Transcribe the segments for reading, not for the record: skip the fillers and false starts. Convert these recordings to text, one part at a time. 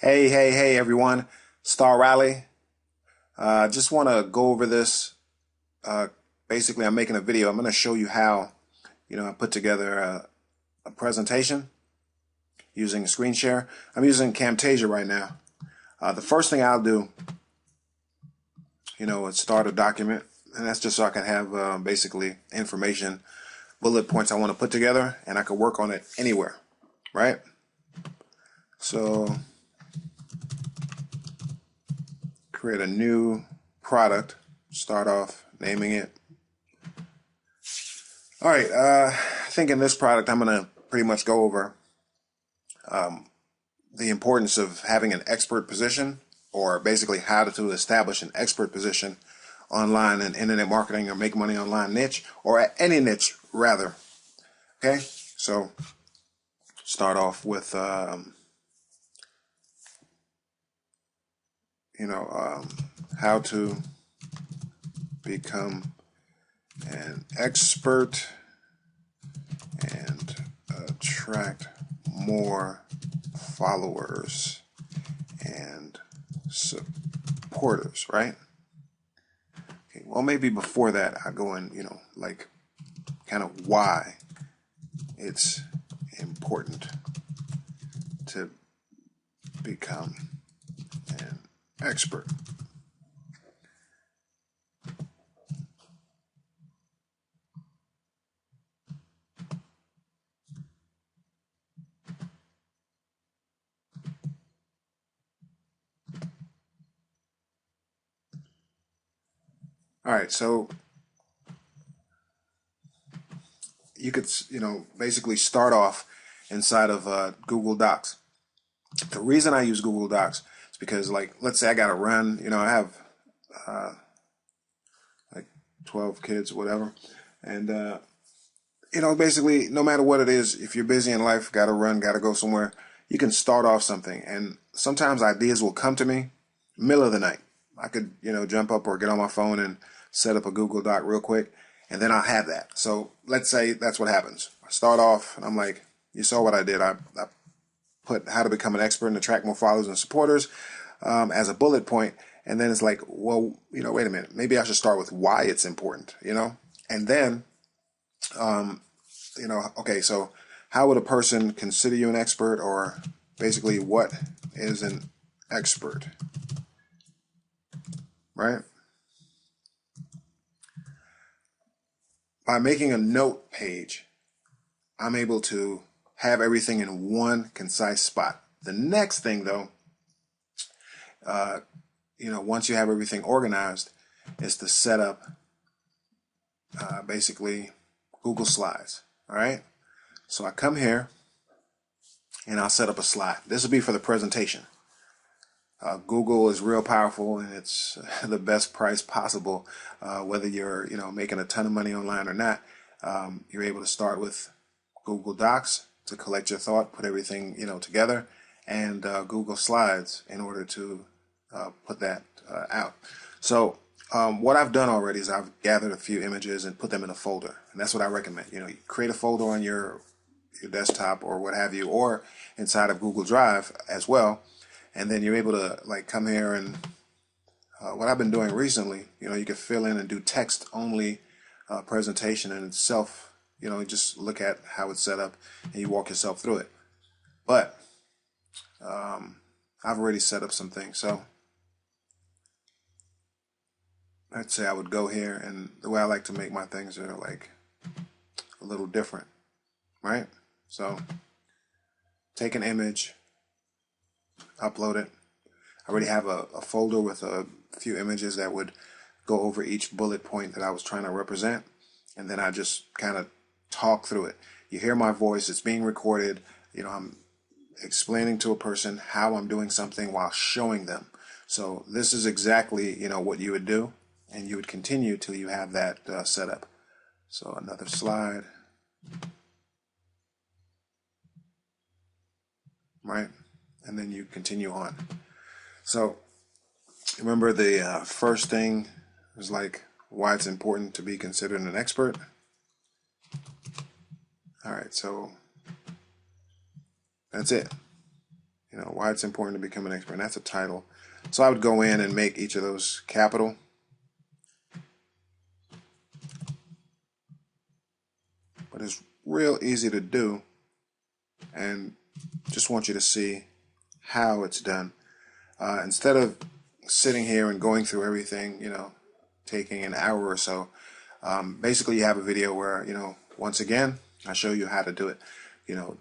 Hey everyone, Star Rally. Just want to go over this. Uh, Basically, I'm making a video. I'm going to show you how, I put together a presentation using screen share. I'm using Camtasia right now. The first thing I'll do, is start a document, and that's just so I can have basically information, bullet points I want to put together, and I can work on it anywhere, right? So, create a new product, start off naming it. All right, I think in this product I'm going to pretty much go over the importance of having an expert position, or basically how to establish an expert position online in internet marketing or make money online niche, or at any niche rather. Okay, so start off with how to become an expert and attract more followers and supporters, right? Okay, well, maybe before that I go in, like kind of why it's important to become an expert. All right, so you could, basically start off inside of Google Docs. The reason I use Google Docs is because, like, let's say I got to run, I have like 12 kids, whatever, and basically, no matter what it is, if you're busy in life, got to run, got to go somewhere, you can start off something, and sometimes ideas will come to me middle of the night. I could, jump up or get on my phone and set up a Google Doc real quick, and then I'll have that. So let's say that's what happens. I start off, and I'm like, you saw what I did. I put how to become an expert and attract more followers and supporters as a bullet point, and then it's like, well, wait a minute. Maybe I should start with why it's important, and then, okay, so how would a person consider you an expert, or basically what is an expert? Right? By making a note page, I'm able to have everything in one concise spot. The next thing, though, once you have everything organized, is to set up basically Google Slides. All right? So I come here and I'll set up a slide. This will be for the presentation. Google is real powerful, and it's the best price possible. Whether you're making a ton of money online or not, you're able to start with Google Docs to collect your thought, put everything together, and Google Slides in order to put that out. So what I've done already is I've gathered a few images and put them in a folder, and that's what I recommend. You create a folder on your desktop or what have you, or inside of Google Drive as well. And then you're able to come here and what I've been doing recently, you can fill in and do text only presentation in itself. Just look at how it's set up and you walk yourself through it. But I've already set up some things. So let's say I would go here, and the way I like to make my things are like a little different, right? So take an image, upload it. I already have a folder with a few images that would go over each bullet point that I was trying to represent, and then I just kind of talk through it. You hear my voice, it's being recorded. I'm explaining to a person how I'm doing something while showing them. So this is exactly what you would do, and you would continue till you have that set up. So another slide, right? And then you continue on. So remember, the first thing is why it's important to be considered an expert. All right, so that's it. You know, why it's important to become an expert. And that's a title. So I would go in and make each of those capital. But it's real easy to do. And just want you to see how it's done. Instead of sitting here and going through everything, you know, taking an hour or so, basically you have a video where, you know, once again, I show you how to do it. You know,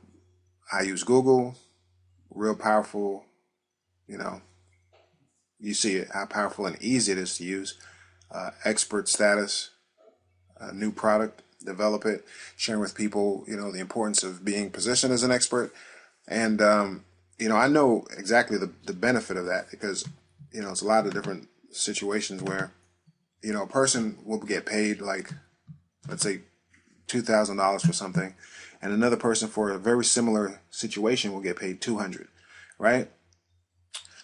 I use Google, real powerful, you know, you see it, how powerful and easy it is to use. Expert status, new product, develop it, sharing with people, you know, the importance of being positioned as an expert. And, you know, I know exactly the benefit of that because, you know, it's a lot of different situations where, you know, a person will get paid like, let's say, $2,000 for something, and another person for a very similar situation will get paid $200, right?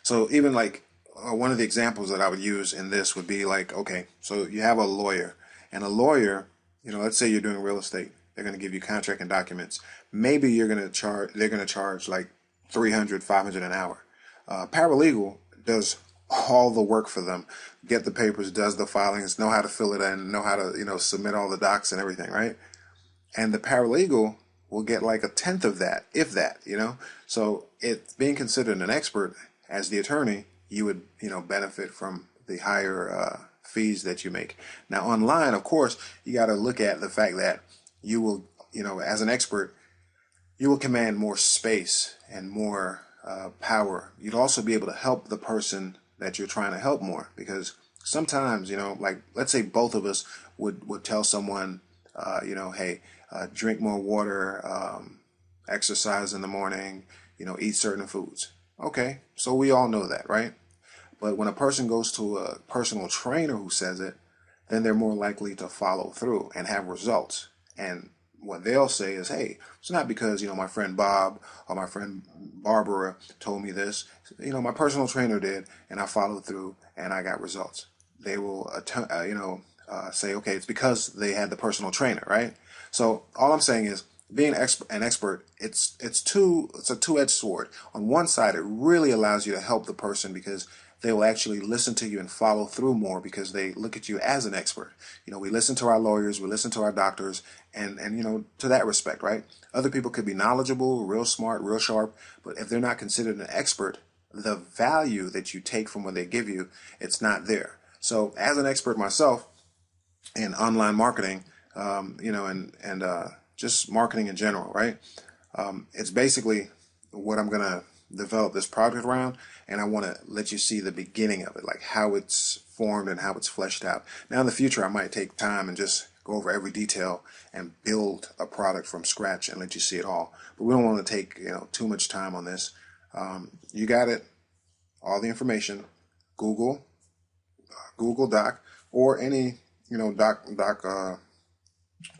So even like one of the examples that I would use in this would be like, okay, so you have a lawyer, and a lawyer, you know, let's say you're doing real estate, they're going to give you contract and documents. Maybe they're going to charge like 300, 500 an hour. Paralegal does all the work for them, get the papers, does the filings, know how to fill it in, know how to, you know, submit all the docs and everything, right? And the paralegal will get like a tenth of that, if that, you know. So it being considered an expert as the attorney, you would, you know, benefit from the higher fees that you make. Now online, of course, you got to look at the fact that you will, you know, as an expert, you will command more space and more power. You'd also be able to help the person that you're trying to help more, because sometimes, you know, like let's say both of us would tell someone, you know, hey, drink more water, exercise in the morning, you know, eat certain foods. Okay, so we all know that, right? But when a person goes to a personal trainer who says it, then they're more likely to follow through and have results. And what they'll say is, hey, it's not because, you know, my friend Bob or my friend Barbara told me this. You know, my personal trainer did, and I followed through and I got results. They will, you know, say, okay, it's because they had the personal trainer, right? So all I'm saying is, being an expert, it's a two-edged sword. On one side, it really allows you to help the person because they will actually listen to you and follow through more because they look at you as an expert. You know, we listen to our lawyers, we listen to our doctors, and you know, to that respect, right? Other people could be knowledgeable, real smart, real sharp, but if they're not considered an expert, the value that you take from what they give you, it's not there. So as an expert myself in online marketing, you know, and just marketing in general, right? It's basically what I'm going to develop this project around, and I want to let you see the beginning of it, like how it's formed and how it's fleshed out. Now in the future, I might take time and just go over every detail and build a product from scratch and let you see it all. But we don't want to take, you know, too much time on this. You got it, all the information, Google Doc, or any, you know,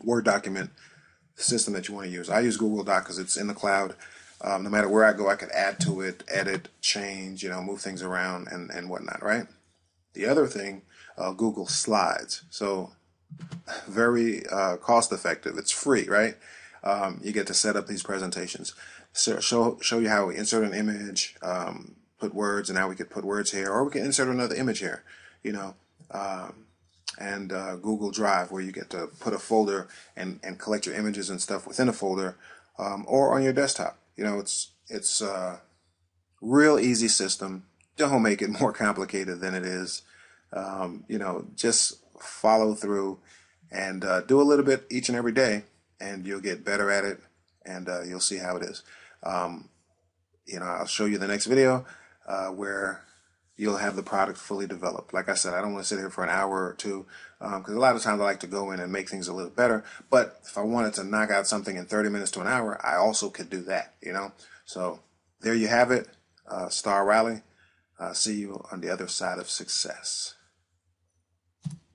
Word document system that you want to use. I use Google Doc because it's in the cloud. No matter where I go, I could add to it, edit, change, you know, move things around and whatnot, right? The other thing, Google Slides. So very cost effective. It's free, right? You get to set up these presentations. So show you how we insert an image, put words, and now we could put words here, or we can insert another image here, you know. And Google Drive, where you get to put a folder and collect your images and stuff within a folder, or on your desktop. You know, it's a real easy system. Don't make it more complicated than it is. You know, just follow through and do a little bit each and every day, and you'll get better at it, and you'll see how it is. You know, I'll show you the next video where you'll have the product fully developed. Like I said, I don't want to sit here for an hour or two because a lot of times I like to go in and make things a little better. But if I wanted to knock out something in 30 minutes to an hour, I also could do that, you know. So there you have it, Star Rally. See you on the other side of success.